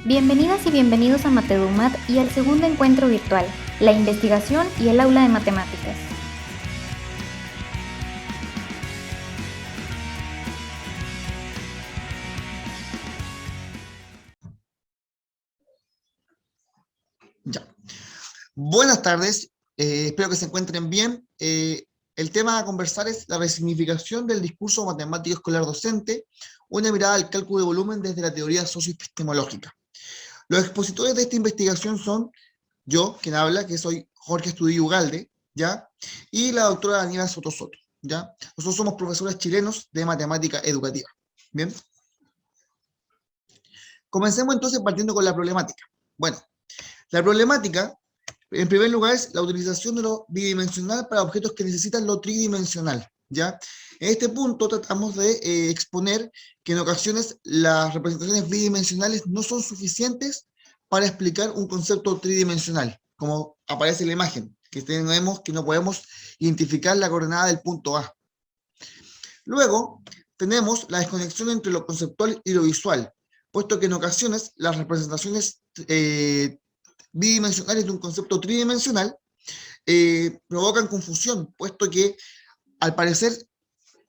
Bienvenidas y bienvenidos a Matedumat y al segundo encuentro virtual, la investigación y el aula de matemáticas. Ya. Buenas tardes, espero que se encuentren bien. El tema a conversar es la resignificación del discurso matemático escolar docente, una mirada al cálculo de volumen desde la teoría socioepistemológica. Los expositores de esta investigación son yo, quien habla, que soy Jorge Estudillo Ugalde, ¿ya? Y la doctora Daniela Soto Soto, ¿ya? Nosotros somos profesores chilenos de matemática educativa, ¿bien? Comencemos entonces partiendo con la problemática. Bueno, la problemática, en primer lugar, es la utilización de lo bidimensional para objetos que necesitan lo tridimensional, ¿ya? En este punto tratamos de exponer que en ocasiones las representaciones bidimensionales no son suficientes para explicar un concepto tridimensional, como aparece en la imagen, que tenemos que no podemos identificar la coordenada del punto A. Luego, tenemos la desconexión entre lo conceptual y lo visual, puesto que en ocasiones las representaciones bidimensionales de un concepto tridimensional provocan confusión, puesto que al parecer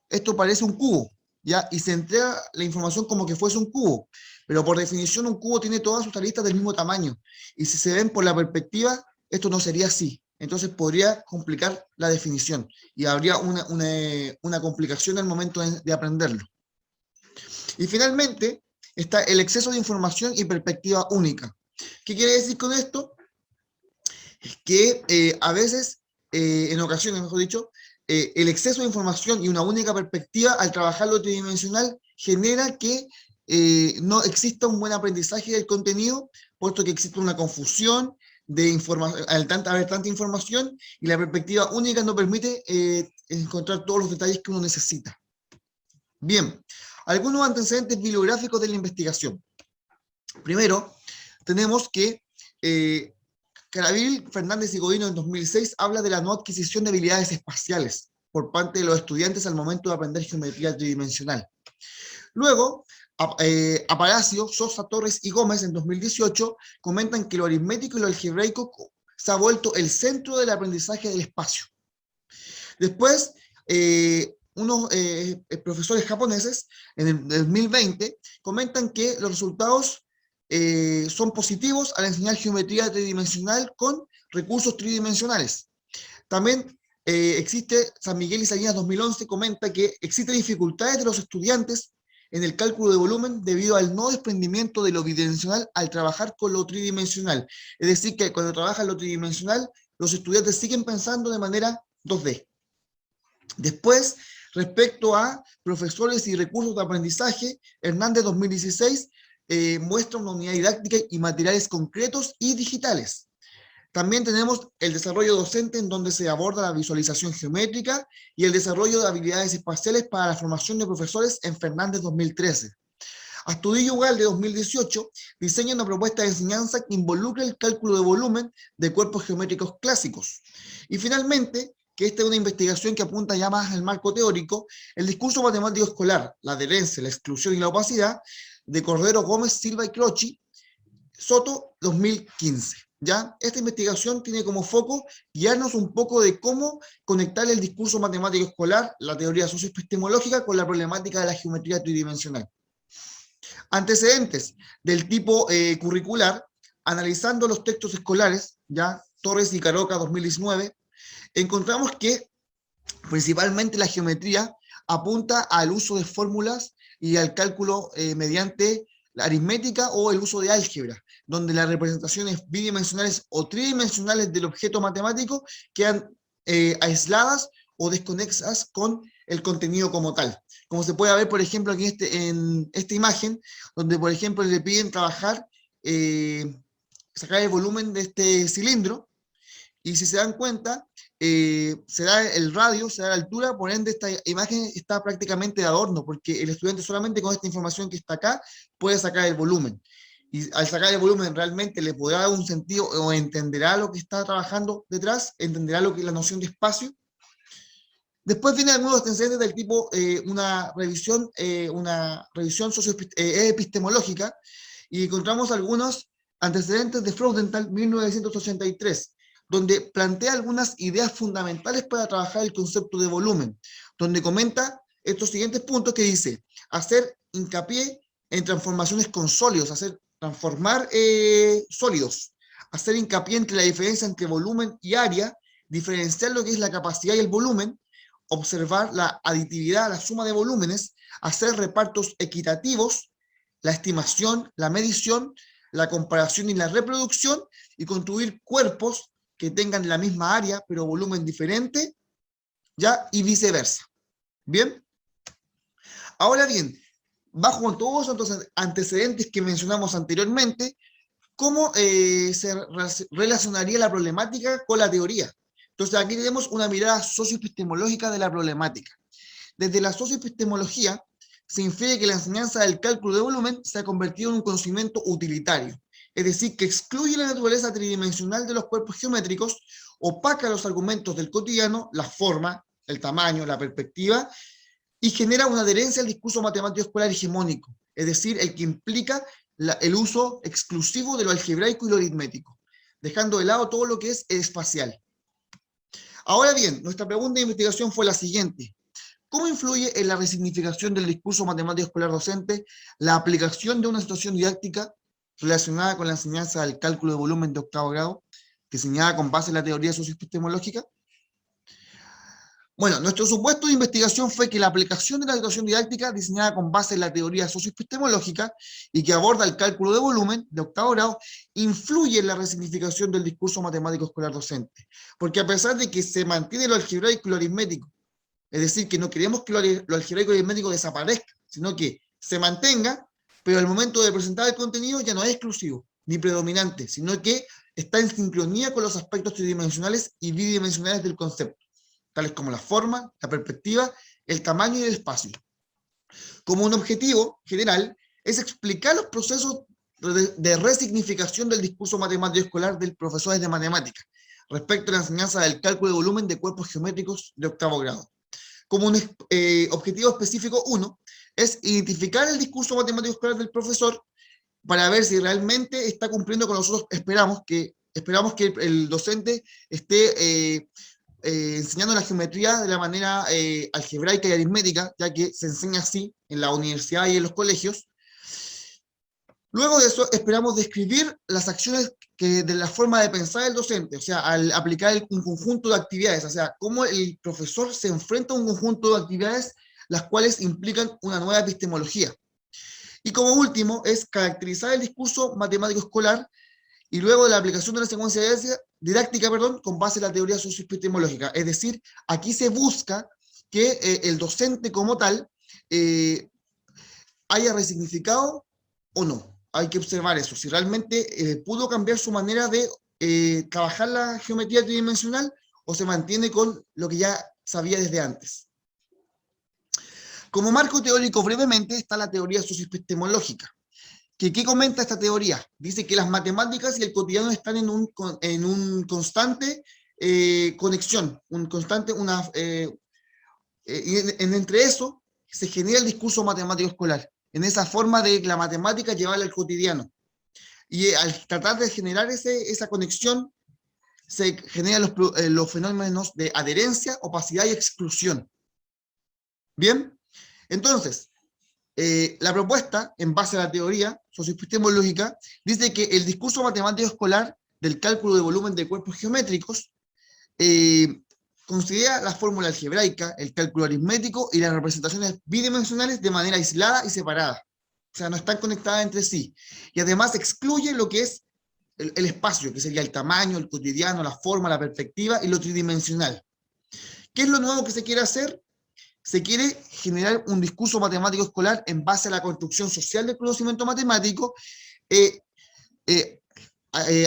esto parece un cubo, ¿ya? Y se entrega la información como que fuese un cubo, pero por definición un cubo tiene todas sus aristas del mismo tamaño, y si se ven por la perspectiva, esto no sería así. Entonces podría complicar la definición, y habría una complicación al momento de aprenderlo. Y finalmente está el exceso de información y perspectiva única. ¿Qué quiere decir con esto? Es que a veces, en ocasiones, mejor dicho, el exceso de información y una única perspectiva al trabajar lo tridimensional genera que no exista un buen aprendizaje del contenido, puesto que existe una confusión de al haber tanta información y la perspectiva única no permite encontrar todos los detalles que uno necesita. Bien, algunos antecedentes bibliográficos de la investigación. Primero, tenemos que Caravil, Fernández y Godino en 2006 habla de la no adquisición de habilidades espaciales por parte de los estudiantes al momento de aprender geometría tridimensional. Luego, Aparicio, Sosa, Torres y Gómez en 2018 comentan que lo aritmético y lo algebraico se ha vuelto el centro del aprendizaje del espacio. Después, unos profesores japoneses en el 2020 comentan que los resultados son positivos al enseñar geometría tridimensional con recursos tridimensionales. También existe, San Miguel y Salinas 2011 comenta que existen dificultades de los estudiantes en el cálculo de volumen debido al no desprendimiento de lo bidimensional al trabajar con lo tridimensional. Es decir, que cuando trabajan lo tridimensional, los estudiantes siguen pensando de manera 2D. Después, respecto a profesores y recursos de aprendizaje, Hernández 2016 muestra una unidad didáctica y materiales concretos y digitales. También tenemos el desarrollo docente en donde se aborda la visualización geométrica y el desarrollo de habilidades espaciales para la formación de profesores en Fernández 2013. Astudillo Ugalde de 2018 diseña una propuesta de enseñanza que involucra el cálculo de volumen de cuerpos geométricos clásicos. Y finalmente, que esta es una investigación que apunta ya más al marco teórico, el discurso matemático escolar, la adherencia, la exclusión y la opacidad, de Cordero, Gómez, Silva y Croci, Soto, 2015. ¿Ya? Esta investigación tiene como foco guiarnos un poco de cómo conectar el discurso matemático escolar, la teoría socioepistemológica, con la problemática de la geometría tridimensional. Antecedentes del tipo curricular, analizando los textos escolares, ya Torres y Caroca 2019, encontramos que principalmente la geometría apunta al uso de fórmulas y al cálculo mediante la aritmética o el uso de álgebra, donde las representaciones bidimensionales o tridimensionales del objeto matemático quedan aisladas o desconexas con el contenido como tal. Como se puede ver, por ejemplo, aquí en esta imagen, donde, por ejemplo, le piden trabajar, sacar el volumen de este cilindro, y si se dan cuenta, se da el radio, se da la altura, por ende esta imagen está prácticamente de adorno, porque el estudiante solamente con esta información que está acá puede sacar el volumen. Y al sacar el volumen realmente le podrá dar un sentido o entenderá lo que está trabajando detrás, entenderá lo que es la noción de espacio. Después vienen algunos antecedentes del tipo una revisión epistemológica, y encontramos algunos antecedentes de Freudenthal 1983, donde plantea algunas ideas fundamentales para trabajar el concepto de volumen, donde comenta estos siguientes puntos que dice: hacer hincapié en transformaciones con sólidos, transformar sólidos, hacer hincapié entre la diferencia entre volumen y área, diferenciar lo que es la capacidad y el volumen, observar la aditividad, la suma de volúmenes, hacer repartos equitativos, la estimación, la medición, la comparación y la reproducción, y construir cuerpos que tengan la misma área pero volumen diferente, ¿ya? Y viceversa. ¿Bien? Ahora bien, bajo todos los antecedentes que mencionamos anteriormente, ¿cómo se relacionaría la problemática con la teoría? Entonces aquí tenemos una mirada socioepistemológica de la problemática. Desde la socioepistemología se infiere que la enseñanza del cálculo de volumen se ha convertido en un conocimiento utilitario, es decir, que excluye la naturaleza tridimensional de los cuerpos geométricos, opaca los argumentos del cotidiano, la forma, el tamaño, la perspectiva, y genera una adherencia al discurso matemático escolar hegemónico, es decir, el que implica el uso exclusivo de lo algebraico y lo aritmético, dejando de lado todo lo que es espacial. Ahora bien, nuestra pregunta de investigación fue la siguiente: ¿cómo influye en la resignificación del discurso matemático escolar docente la aplicación de una situación didáctica relacionada con la enseñanza del cálculo de volumen de octavo grado, diseñada con base en la teoría socioepistemológica? Bueno, nuestro supuesto de investigación fue que la aplicación de la educación didáctica diseñada con base en la teoría socioepistemológica y que aborda el cálculo de volumen de octavo grado influye en la resignificación del discurso matemático escolar docente. Porque a pesar de que se mantiene lo algebraico y lo aritmético, es decir, que no queremos que lo algebraico y lo aritmético desaparezca, sino que se mantenga, pero al momento de presentar el contenido ya no es exclusivo ni predominante, sino que está en sincronía con los aspectos tridimensionales y bidimensionales del concepto, tales como la forma, la perspectiva, el tamaño y el espacio. Como un objetivo general, es explicar los procesos de resignificación del discurso matemático escolar del profesor de matemáticas respecto a la enseñanza del cálculo de volumen de cuerpos geométricos de octavo grado. Como un objetivo específico 1, es identificar el discurso matemático escolar del profesor para ver si realmente está cumpliendo con lo que nosotros esperamos que el docente esté enseñando la geometría de la manera algebraica y aritmética, ya que se enseña así en la universidad y en los colegios. Luego de eso, esperamos describir las acciones de la forma de pensar del docente, o sea, al aplicar un conjunto de actividades, o sea, cómo el profesor se enfrenta a un conjunto de actividades las cuales implican una nueva epistemología. Y como último, es caracterizar el discurso matemático escolar y luego de la aplicación de la secuencia didáctica, con base en la teoría socioepistemológica. Es decir, aquí se busca que el docente como tal haya resignificado o no. Hay que observar eso, si realmente pudo cambiar su manera de trabajar la geometría tridimensional o se mantiene con lo que ya sabía desde antes. Como marco teórico brevemente está la teoría socioepistemológica. ¿Qué comenta esta teoría? Dice que las matemáticas y el cotidiano están en un constante conexión, entre eso se genera el discurso matemático escolar, en esa forma de la matemática llevarla al cotidiano. Y al tratar de generar esa conexión, se generan los fenómenos de adherencia, opacidad y exclusión. Bien, entonces, la propuesta, en base a la teoría socioepistemológica, dice que el discurso matemático escolar del cálculo de volumen de cuerpos geométricos considera la fórmula algebraica, el cálculo aritmético y las representaciones bidimensionales de manera aislada y separada. O sea, no están conectadas entre sí. Y además excluye lo que es el espacio, que sería el tamaño, el cotidiano, la forma, la perspectiva y lo tridimensional. ¿Qué es lo nuevo que se quiere hacer? Se quiere generar un discurso matemático escolar en base a la construcción social del conocimiento matemático,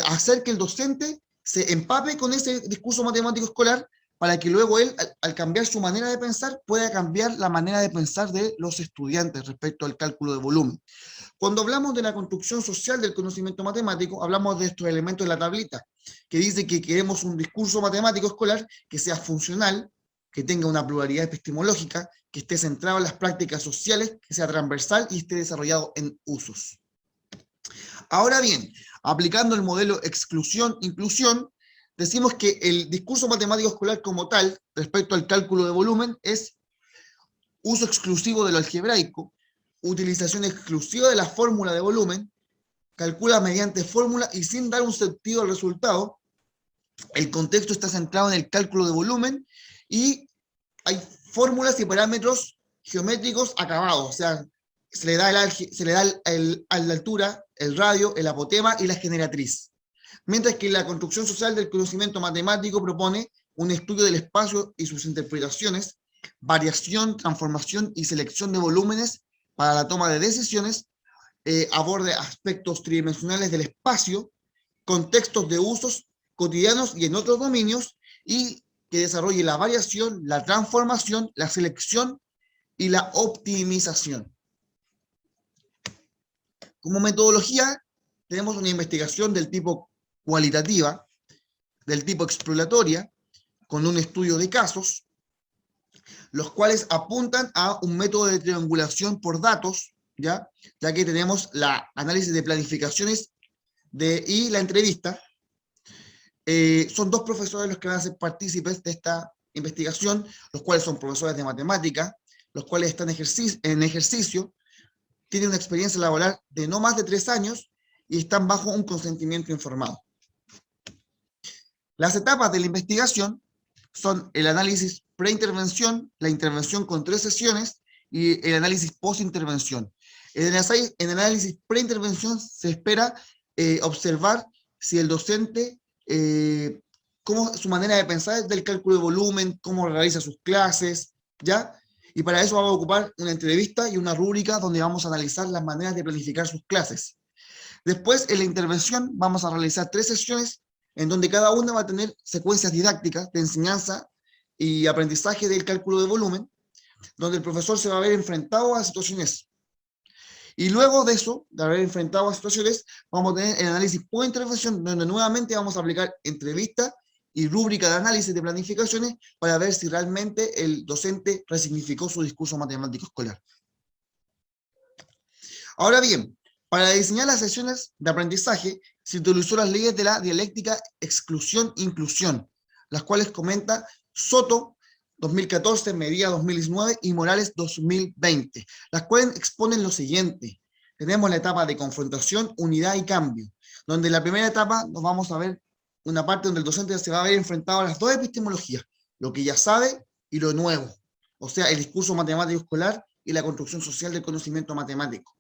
hacer que el docente se empape con ese discurso matemático escolar para que luego él, al cambiar su manera de pensar, pueda cambiar la manera de pensar de los estudiantes respecto al cálculo de volumen. Cuando hablamos de la construcción social del conocimiento matemático, hablamos de estos elementos de la tablita, que dice que queremos un discurso matemático escolar que sea funcional, que tenga una pluralidad epistemológica, que esté centrado en las prácticas sociales, que sea transversal y esté desarrollado en usos. Ahora bien, aplicando el modelo exclusión-inclusión, decimos que el discurso matemático escolar como tal, respecto al cálculo de volumen, es uso exclusivo de lo algebraico, utilización exclusiva de la fórmula de volumen, calcula mediante fórmula y sin dar un sentido al resultado. El contexto está centrado en el cálculo de volumen y hay fórmulas y parámetros geométricos acabados, o sea, se le da a la altura, el radio, el apotema y la generatriz. Mientras que la construcción social del conocimiento matemático propone un estudio del espacio y sus interpretaciones, variación, transformación y selección de volúmenes para la toma de decisiones, aborde aspectos tridimensionales del espacio, contextos de usos cotidianos y en otros dominios, y que desarrolle la variación, la transformación, la selección y la optimización. Como metodología, tenemos una investigación del tipo cualitativa, del tipo exploratoria, con un estudio de casos, los cuales apuntan a un método de triangulación por datos, ya que tenemos la análisis de planificaciones y la entrevista. Son dos profesores los que van a ser partícipes de esta investigación, los cuales son profesores de matemática, los cuales están en ejercicio, tienen una experiencia laboral de no más de 3 años y están bajo un consentimiento informado. Las etapas de la investigación son el análisis preintervención, la intervención con 3 sesiones y el análisis postintervención. En el análisis preintervención se espera observar si el docente, cómo su manera de pensar del cálculo de volumen, cómo realiza sus clases, ¿ya? Y para eso vamos a ocupar una entrevista y una rúbrica donde vamos a analizar las maneras de planificar sus clases. Después, en la intervención, vamos a realizar 3 sesiones en donde cada una va a tener secuencias didácticas de enseñanza y aprendizaje del cálculo de volumen, donde el profesor se va a ver enfrentado a situaciones. Y luego de eso, de haber enfrentado a situaciones, vamos a tener el análisis por intervención, donde nuevamente vamos a aplicar entrevista y rúbrica de análisis de planificaciones para ver si realmente el docente resignificó su discurso matemático escolar. Ahora bien, para diseñar las sesiones de aprendizaje, se utilizó las leyes de la dialéctica exclusión-inclusión, las cuales comenta Soto 2014, Medina 2019 y Morales 2020, las cuales exponen lo siguiente. Tenemos la etapa de confrontación, unidad y cambio, donde en la primera etapa nos vamos a ver una parte donde el docente se va a ver enfrentado a las dos epistemologías, lo que ya sabe y lo nuevo, o sea, el discurso matemático escolar y la construcción social del conocimiento matemático.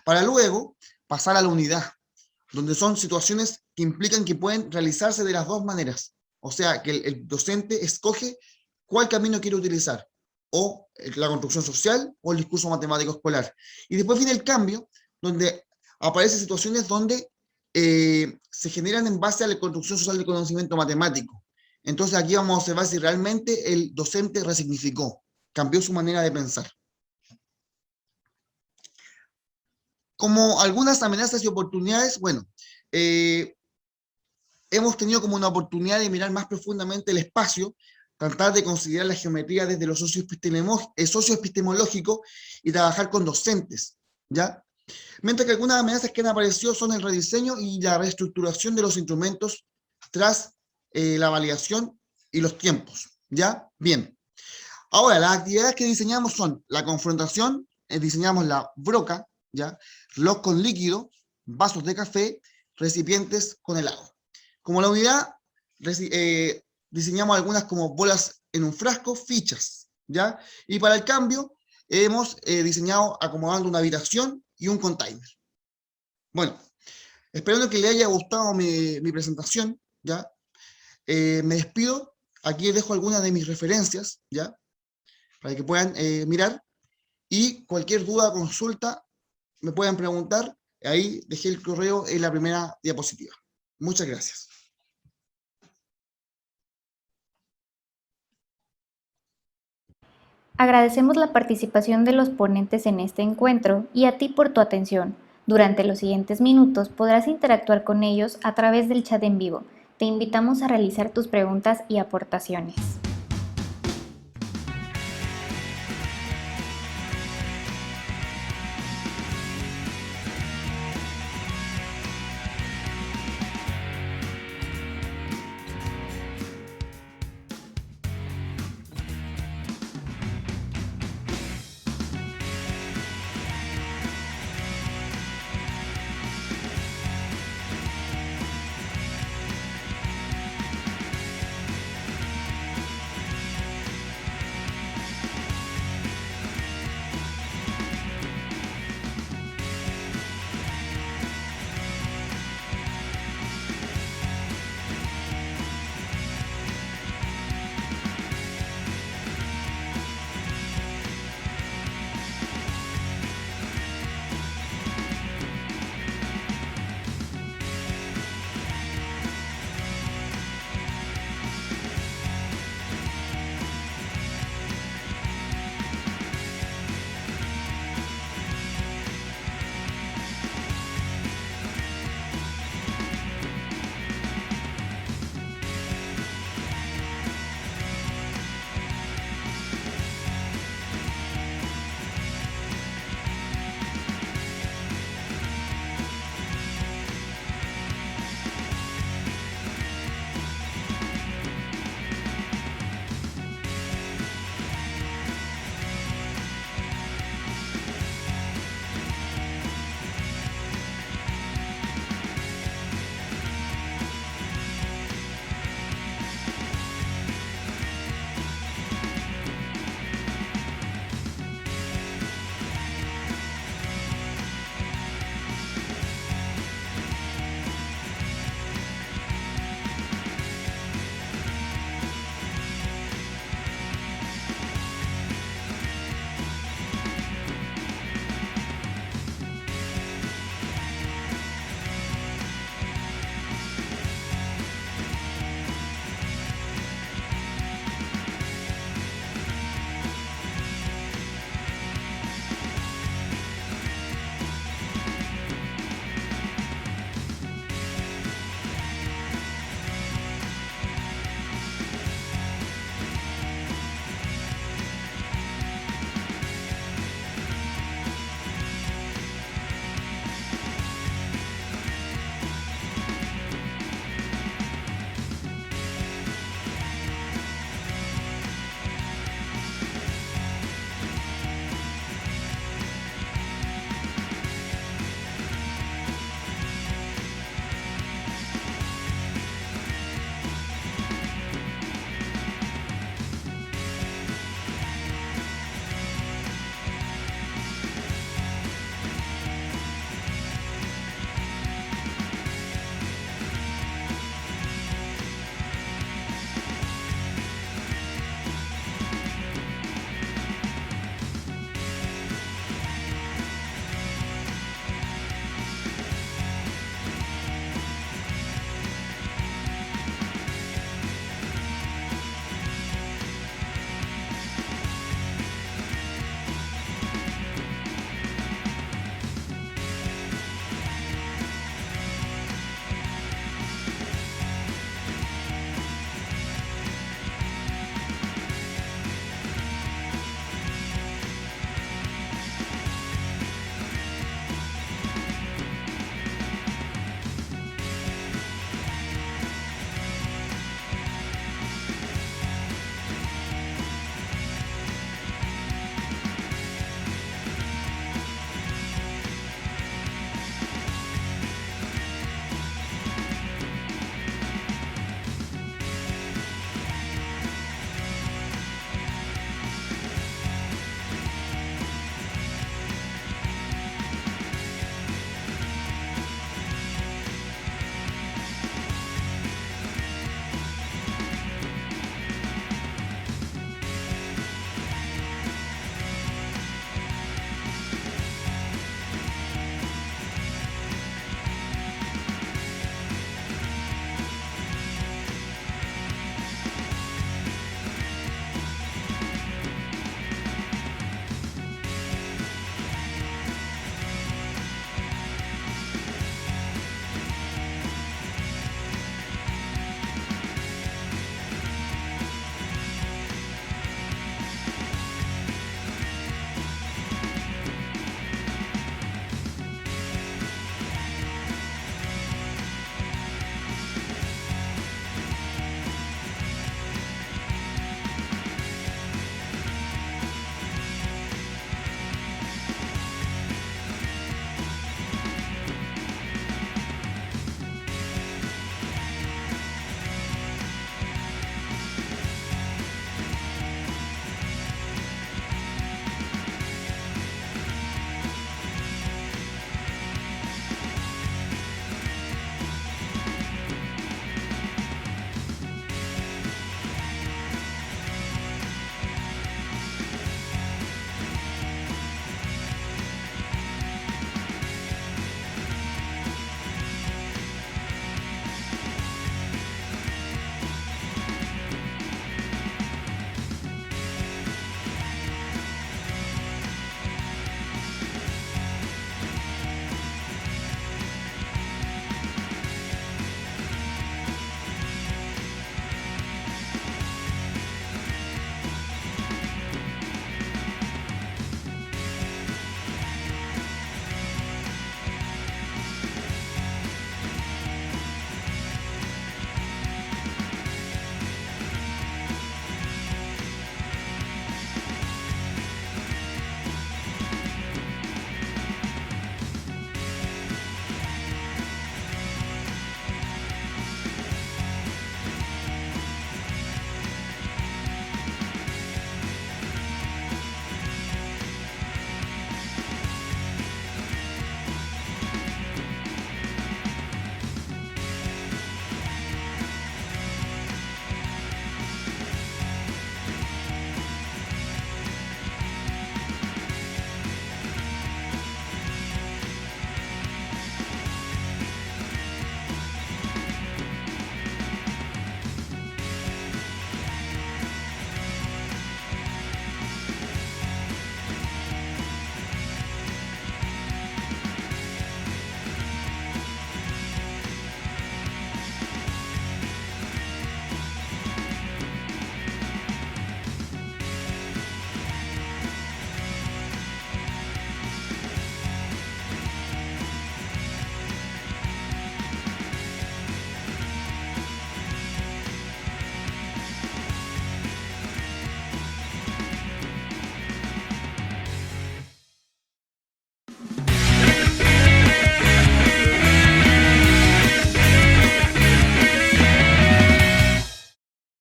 Para luego pasar a la unidad, donde son situaciones que implican que pueden realizarse de las dos maneras, o sea, que el docente escoge cuál camino quiere utilizar, o la construcción social o el discurso matemático escolar. Y después viene el cambio, donde aparecen situaciones donde se generan en base a la construcción social del conocimiento matemático. Entonces aquí vamos a observar si realmente el docente resignificó, cambió su manera de pensar. Como algunas amenazas y oportunidades, bueno, hemos tenido como una oportunidad de mirar más profundamente el espacio, tratar de considerar la geometría desde lo socioepistemológico y trabajar con docentes, ¿ya? Mientras que algunas amenazas que han aparecido son el rediseño y la reestructuración de los instrumentos tras la validación y los tiempos, ¿ya? Bien. Ahora, las actividades que diseñamos son la confrontación, diseñamos la broca, ¿ya? Reloj con líquido, vasos de café, recipientes con helado. Como la unidad, diseñamos algunas como bolas en un frasco, fichas, ¿ya? Y para el cambio, hemos diseñado acomodando una habitación y un container. Bueno, esperando que le haya gustado mi presentación, ¿ya? Me despido, aquí les dejo algunas de mis referencias, ¿ya? Para que puedan mirar, y cualquier duda o consulta me pueden preguntar, ahí dejé el correo en la primera diapositiva. Muchas gracias. Agradecemos la participación de los ponentes en este encuentro y a ti por tu atención. Durante los siguientes minutos podrás interactuar con ellos a través del chat en vivo. Te invitamos a realizar tus preguntas y aportaciones.